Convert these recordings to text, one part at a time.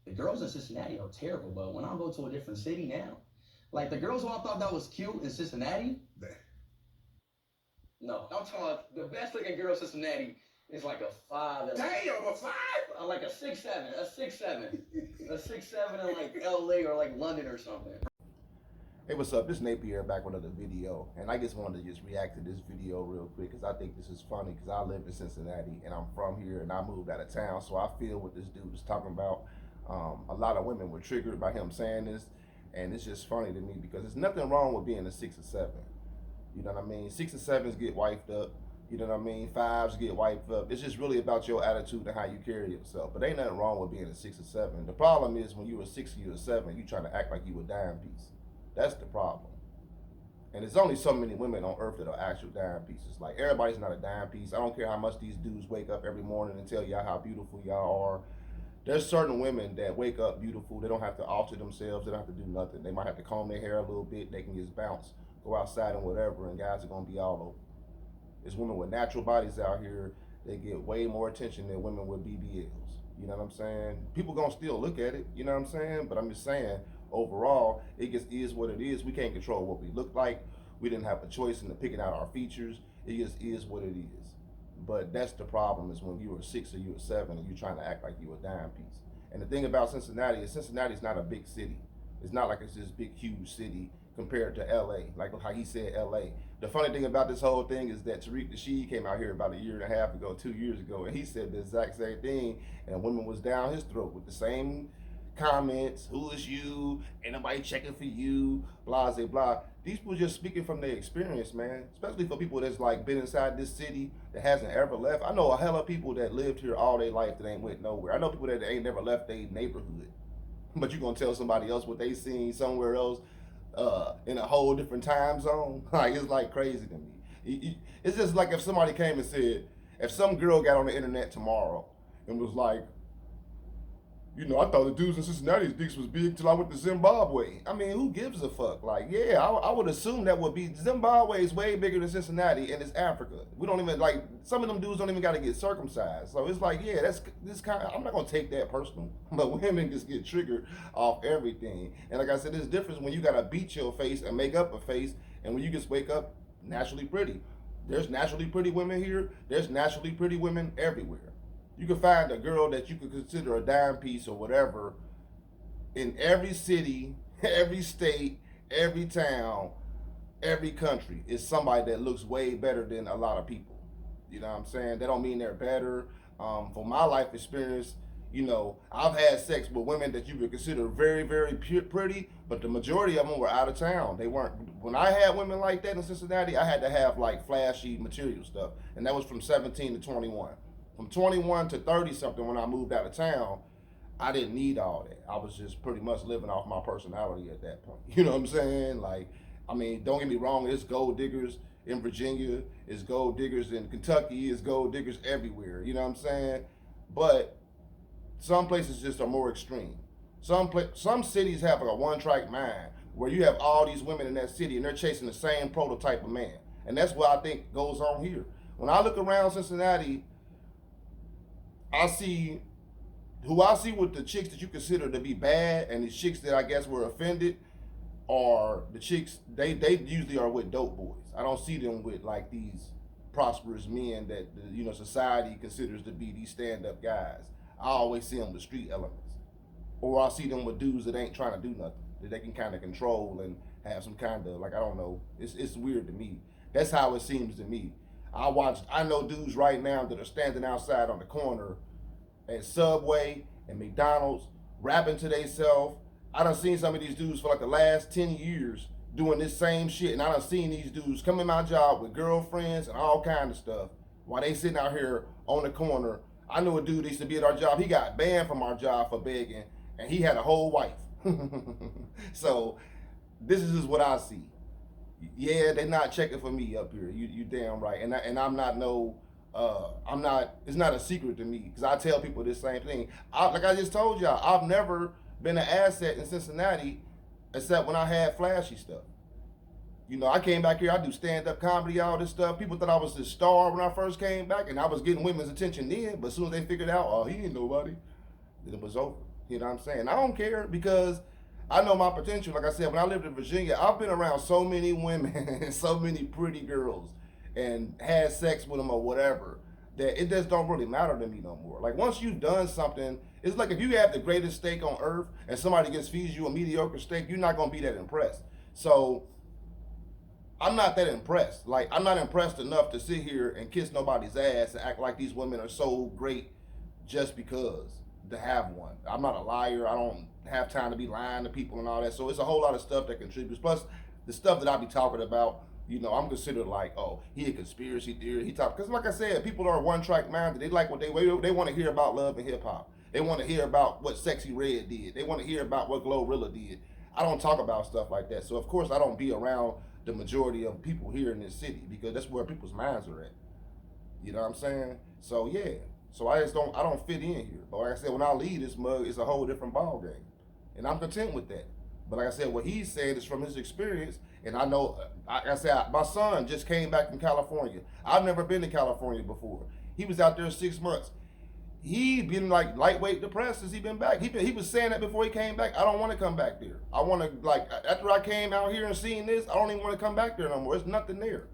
The girls in Cincinnati are terrible, but when I go to a different city now, like the girls who I thought that was cute in Cincinnati, no, I'm talking about the best looking girl in Cincinnati is like a five. Damn, a five? Like a 6'7", a 6'7", a 6'7" in like LA or like London or something. Hey, what's up? This is Napier back with another video, and I just wanted to just react to this video real quick because I think this is funny because I live in Cincinnati and I'm from here and I moved out of town, so I feel what this dude is talking about. A lot of women were triggered by him saying this, and it's just funny to me because there's nothing wrong with being a 6 or 7. You know what I mean? 6 and 7s get wiped up. You know what I mean? 5s get wiped up. It's just really about your attitude and how you carry yourself. But ain't nothing wrong with being a 6 or 7. The problem is when you're a 6 or you're a 7, you trying to act like you a dime piece. That's the problem. And there's only so many women on earth that are actual dime pieces. Like, everybody's not a dime piece. I don't care how much these dudes wake up every morning and tell y'all how beautiful y'all are. There's certain women that wake up beautiful. They don't have to alter themselves. They don't have to do nothing. They might have to comb their hair a little bit. They can just bounce, go outside and whatever, and guys are going to be all over. There's women with natural bodies out here. They get way more attention than women with BBLs. You know what I'm saying? People going to still look at it. You know what I'm saying? But I'm just saying, overall, it just is what it is. We can't control what we look like. We didn't have a choice in picking out our features. It just is what it is. But that's the problem, is when you're a 6 or you're a 7 and you're trying to act like you're a dime piece. And the thing about Cincinnati is Cincinnati's not a big city. It's not like it's this big, huge city compared to LA, like how he said LA. The funny thing about this whole thing is that Tariq Nasheed came out here about a year and a half ago, 2 years ago, and he said the exact same thing, and women was down his throat with the same comments. Who is you? Ain't nobody checking for you, blah, blah, blah. These people just speaking from their experience, man. Especially for people that's like been inside this city that hasn't ever left. I know a hell of people that lived here all their life that ain't went nowhere. I know people that ain't never left their neighborhood. But you gonna tell somebody else what they seen somewhere else in a whole different time zone? Like, it's like crazy to me. It's just like if somebody came and said, if some girl got on the internet tomorrow and was like, you know, I thought the dudes in Cincinnati's dicks was big till I went to Zimbabwe. I mean, who gives a fuck? Like, yeah, I would assume that would be, Zimbabwe is way bigger than Cincinnati, and it's Africa. We don't even, like, some of them dudes don't even got to get circumcised. So it's like, yeah, that's this kind of, I'm not going to take that personal. But women just get triggered off everything. And like I said, there's a difference when you got to beat your face and make up a face, and when you just wake up naturally pretty. There's naturally pretty women here. There's naturally pretty women everywhere. You can find a girl that you could consider a dime piece or whatever in every city, every state, every town, every country. Is somebody that looks way better than a lot of people. You know what I'm saying? That don't mean they're better. From my life experience, you know, I've had sex with women that you would consider very, very pretty, but the majority of them were out of town. They weren't. When I had women like that in Cincinnati, I had to have like flashy material stuff, and that was from 17 to 21. From 21 to 30 something, when I moved out of town, I didn't need all that. I was just pretty much living off my personality at that point. You know what I'm saying? Like, I mean, don't get me wrong, it's gold diggers in Virginia, it's gold diggers in Kentucky, it's gold diggers everywhere. You know what I'm saying? But some places just are more extreme. Some cities have like a one-track mind where you have all these women in that city and they're chasing the same prototype of man. And that's what I think goes on here. When I look around Cincinnati, I see with the chicks that you consider to be bad, and the chicks that I guess were offended are the chicks, they usually are with dope boys. I don't see them with like these prosperous men that, you know, society considers to be these stand-up guys. I always see them with street elements. Or I see them with dudes that ain't trying to do nothing, that they can kind of control and have some kind of, like, I don't know, it's weird to me. That's how it seems to me. I know dudes right now that are standing outside on the corner at Subway and McDonald's rapping to themselves. I done seen some of these dudes for like the last 10 years doing this same shit, and I done seen these dudes come in my job with girlfriends and all kind of stuff while they sitting out here on the corner. I knew a dude that used to be at our job. He got banned from our job for begging, and he had a whole wife. So this is what I see. Yeah, they're not checking for me up here. You damn right. And I'm not no, I'm not. It's not a secret to me because I tell people this same thing. Like I just told y'all, I've never been an asset in Cincinnati except when I had flashy stuff. You know, I came back here. I do stand-up comedy, all this stuff. People thought I was the star when I first came back, and I was getting women's attention then. But as soon as they figured out, oh, he ain't nobody, then it was over. You know what I'm saying? I don't care because I know my potential. Like I said, when I lived in Virginia, I've been around so many women and so many pretty girls and had sex with them or whatever that it just don't really matter to me no more. Like once you've done something, it's like if you have the greatest steak on earth and somebody just feeds you a mediocre steak, you're not gonna be that impressed. So I'm not that impressed. Like I'm not impressed enough to sit here and kiss nobody's ass and act like these women are so great just because to have one. I'm not a liar. I don't have time to be lying to people and all that. So it's a whole lot of stuff that contributes. Plus the stuff that I be talking about, you know, I'm considered like, oh, he a conspiracy theory. He talk because like I said, people are one track minded. They like what they want to hear about love and hip hop. They want to hear about what Sexy Red did. They want to hear about what Glorilla did. I don't talk about stuff like that. So of course I don't be around the majority of people here in this city because that's where people's minds are at. You know what I'm saying? So yeah. So I don't fit in here. But like I said, when I leave this mug, it's a whole different ball game. And I'm content with that. But like I said, what he's saying is from his experience. And I know, like I said, my son just came back from California. I've never been to California before. He was out there 6 months. He been like lightweight depressed since he been back. He was saying that before he came back. I don't want to come back there. I want to, like, after I came out here and seen this, I don't even want to come back there no more. There's nothing there.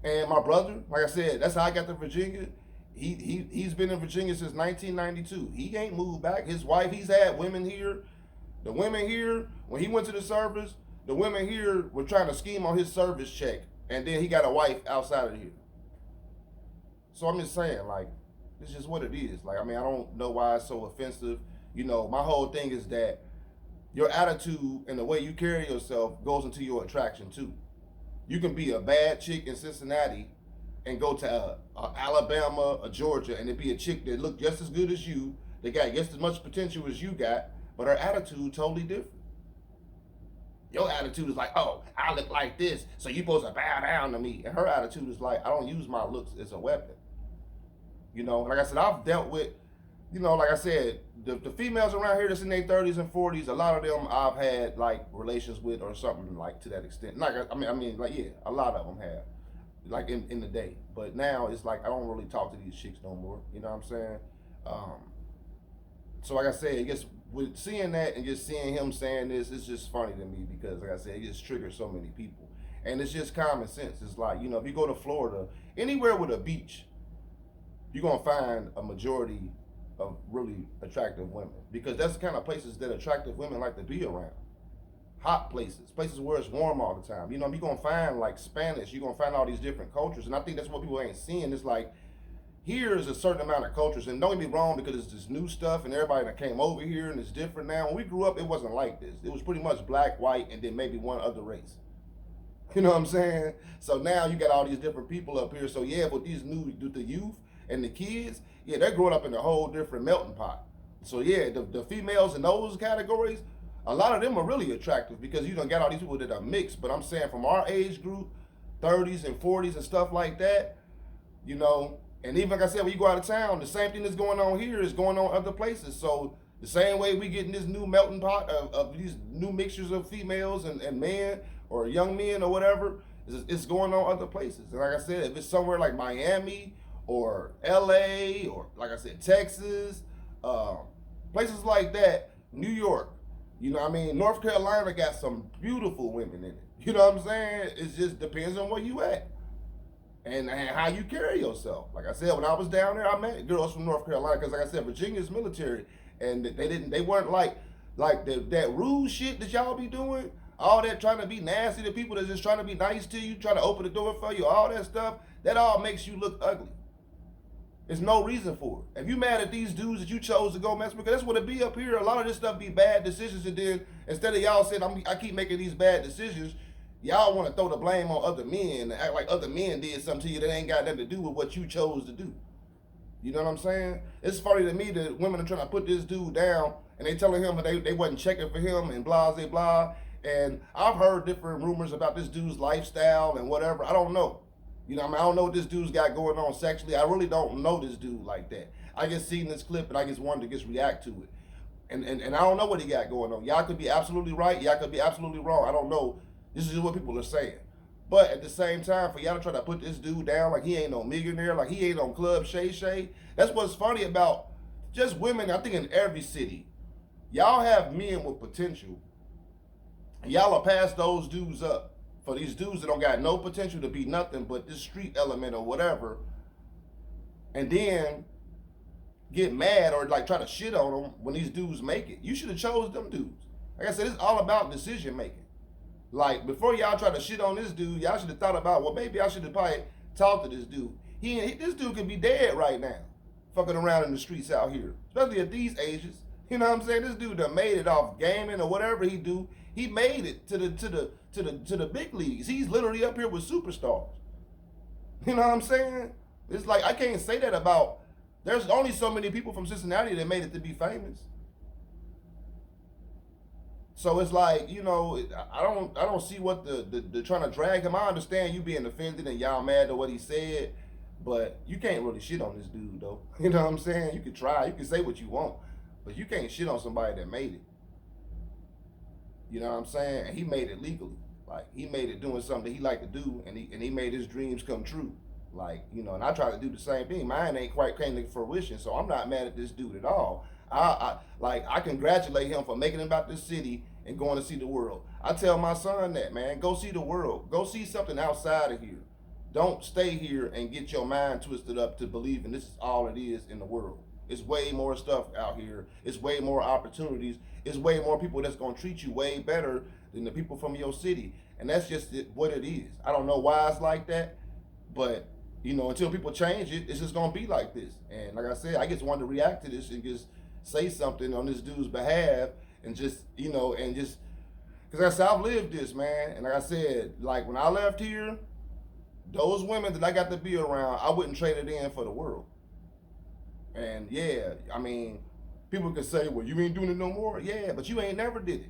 And my brother, like I said, that's how I got to Virginia. He's been in Virginia since 1992. He ain't moved back. His wife, he's had women here. The women here, when he went to the service, the women here were trying to scheme on his service check. And then he got a wife outside of here. So I'm just saying, like, it's just what it is. Like, I mean, I don't know why it's so offensive. You know, my whole thing is that your attitude and the way you carry yourself goes into your attraction too. You can be a bad chick in Cincinnati and go to Alabama or Georgia and it be a chick that look just as good as you, that got just as much potential as you got, but her attitude totally different. Your attitude is like, oh, I look like this, so you supposed to bow down to me. And her attitude is like, I don't use my looks as a weapon. You know, like I said, I've dealt with, you know, like I said, the females around here that's in their 30s and 40s, a lot of them I've had like relations with or something like to that extent. Like, I mean, like, yeah, a lot of them have, like in the day. But now it's like, I don't really talk to these chicks no more. You know what I'm saying? So like I said, I guess with seeing that and just seeing him saying this, it's just funny to me because like I said, it just triggers so many people. And it's just common sense. It's like, you know, if you go to Florida, anywhere with a beach, you're going to find a majority of really attractive women because that's the kind of places that attractive women like to be around. Hot places, places where it's warm all the time. You know, you're going to find like Spanish, you're going to find all these different cultures. And I think that's what people ain't seeing. It's like, here's a certain amount of cultures. And don't get me wrong, because it's this new stuff and everybody that came over here and it's different now. When we grew up, it wasn't like this. It was pretty much black, white, and then maybe one other race. You know what I'm saying? So now you got all these different people up here. So yeah, with these the youth and the kids, yeah, they're growing up in a whole different melting pot. So yeah, the females in those categories, a lot of them are really attractive because you done got all these people that are mixed. But I'm saying from our age group, 30s and 40s and stuff like that, you know, and even like I said, when you go out of town, the same thing that's going on here is going on other places. So the same way we getting this new melting pot of these new mixtures of females and men or young men or whatever, it's going on other places. And like I said, if it's somewhere like Miami or LA or like I said, Texas, places like that, New York, you know what I mean? North Carolina got some beautiful women in it. You know what I'm saying? It just depends on where you at and how you carry yourself. Like I said, when I was down there, I met girls from North Carolina because like I said, Virginia's military and they weren't like that rude shit that y'all be doing. All that trying to be nasty to people that's just trying to be nice to you, trying to open the door for you, all that stuff, that all makes you look ugly. There's no reason for it. If you mad at these dudes that you chose to go mess with, because that's what it be up here. A lot of this stuff be bad decisions, and then instead of y'all saying I keep making these bad decisions, y'all want to throw the blame on other men and act like other men did something to you that ain't got nothing to do with what you chose to do. You know what I'm saying? It's funny to me that women are trying to put this dude down and they telling him that they wasn't checking for him and blah, blah, blah. And I've heard different rumors about this dude's lifestyle and whatever. I don't know. You know what I mean? I don't know what this dude's got going on sexually. I really don't know this dude like that. I just seen this clip and I just wanted to just react to it. And I don't know what he got going on. Y'all could be absolutely right. Y'all could be absolutely wrong. I don't know. This is just what people are saying. But at the same time, for y'all to try to put this dude down like he ain't no millionaire, like he ain't on Club Shay Shay, that's what's funny about just women, I think in every city, y'all have men with potential. Y'all will pass those dudes up for these dudes that don't got no potential to be nothing but this street element or whatever, and then get mad or like try to shit on them when these dudes make it. You should have chose them dudes. Like I said, it's all about decision making. Like, before y'all try to shit on this dude, y'all should have thought about, well, maybe I should have probably talked to this dude. This dude could be dead right now, fucking around in the streets out here, especially at these ages. You know what I'm saying? This dude done made it off gaming or whatever he do. He made it to the big leagues. He's literally up here with superstars. You know what I'm saying? It's like, I can't say that about. There's only so many people from Cincinnati that made it to be famous. So it's like, you know, I don't see what the trying to drag him. I understand you being offended and y'all mad at what he said, but you can't really shit on this dude though. You know what I'm saying? You can try, you can say what you want, but you can't shit on somebody that made it. You know what I'm saying? And he made it legally. Like, he made it doing something that he liked to do, and he made his dreams come true. Like, you know, and I try to do the same thing. Mine ain't quite came to fruition, so I'm not mad at this dude at all. I congratulate him for making it about this city and going to see the world. I tell my son that, man, go see the world. Go see something outside of here. Don't stay here and get your mind twisted up to believing this is all it is in the world. It's way more stuff out here. It's way more opportunities. It's way more people that's going to treat you way better than the people from your city. And that's just what it is. I don't know why it's like that, but, you know, until people change it, it's just going to be like this. And like I said, I just wanted to react to this and just say something on this dude's behalf and just, you know, and just, because I've lived this, man. And like I said, like, when I left here, those women that I got to be around, I wouldn't trade it in for the world. And yeah, I mean, people can say, well, you ain't doing it no more. Yeah, but you ain't never did it.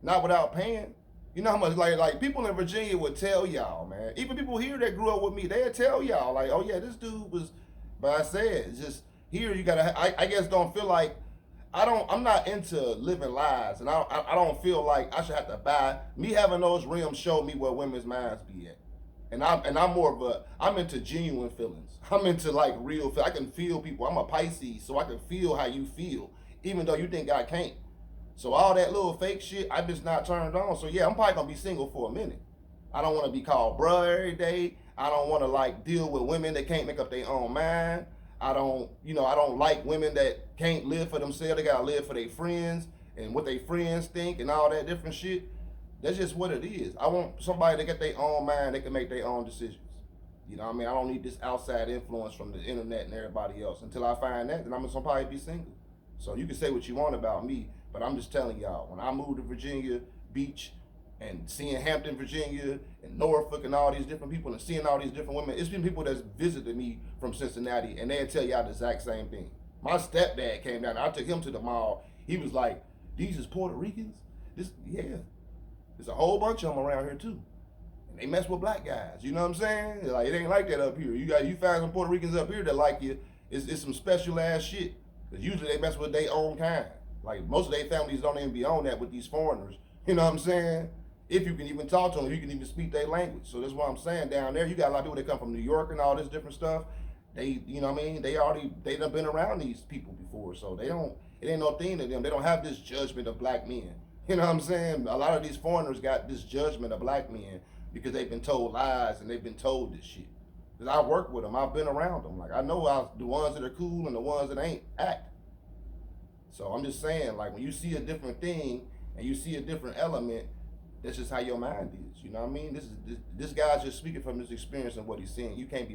Not without paying. You know how much, like people in Virginia would tell y'all, man. Even people here that grew up with me, they'd tell y'all, like, oh yeah, this dude was, but I said, it's just, here you gotta, I guess don't feel like, I'm not into living lies, and I don't feel like I should have to buy, me having those rims show me where women's minds be at. And I'm more of I'm into genuine feelings. I'm into like real, I can feel people. I'm a Pisces, so I can feel how you feel, even though you think I can't. So all that little fake shit, I just not turned on. So yeah, I'm probably gonna be single for a minute. I don't wanna be called bruh every day. I don't wanna like deal with women that can't make up their own mind. I don't like women that can't live for themselves. They gotta live for their friends and what their friends think and all that different shit. That's just what it is. I want somebody to get their own mind, they can make their own decisions. You know what I mean? I don't need this outside influence from the internet and everybody else. Until I find that, then I'm gonna probably be single. So you can say what you want about me, but I'm just telling y'all, when I moved to Virginia Beach and seeing Hampton, Virginia, and Norfolk and all these different people and seeing all these different women, it's been people that's visited me from Cincinnati and they'll tell y'all the exact same thing. My stepdad came down, I took him to the mall. He was like, these is Puerto Ricans? Yeah. There's a whole bunch of them around here too. And they mess with black guys, you know what I'm saying? Like, it ain't like that up here. You find some Puerto Ricans up here that like you, it's some special ass shit. Because usually they mess with their own kind. Like, most of their families don't even be on that with these foreigners. You know what I'm saying? If you can even talk to them, you can even speak their language. So that's what I'm saying. Down there, you got a lot of people that come from New York and all this different stuff. They, you know what I mean? They done been around these people before. So it ain't no thing to them. They don't have this judgment of black men. You know what I'm saying? A lot of these foreigners got this judgment of black men because they've been told lies and they've been told this shit. Because I work with them. I've been around them. Like, I know how the ones that are cool and the ones that ain't act. So I'm just saying, like, when you see a different thing and you see a different element, that's just how your mind is. You know what I mean? This guy's just speaking from his experience and what he's seeing. You can't be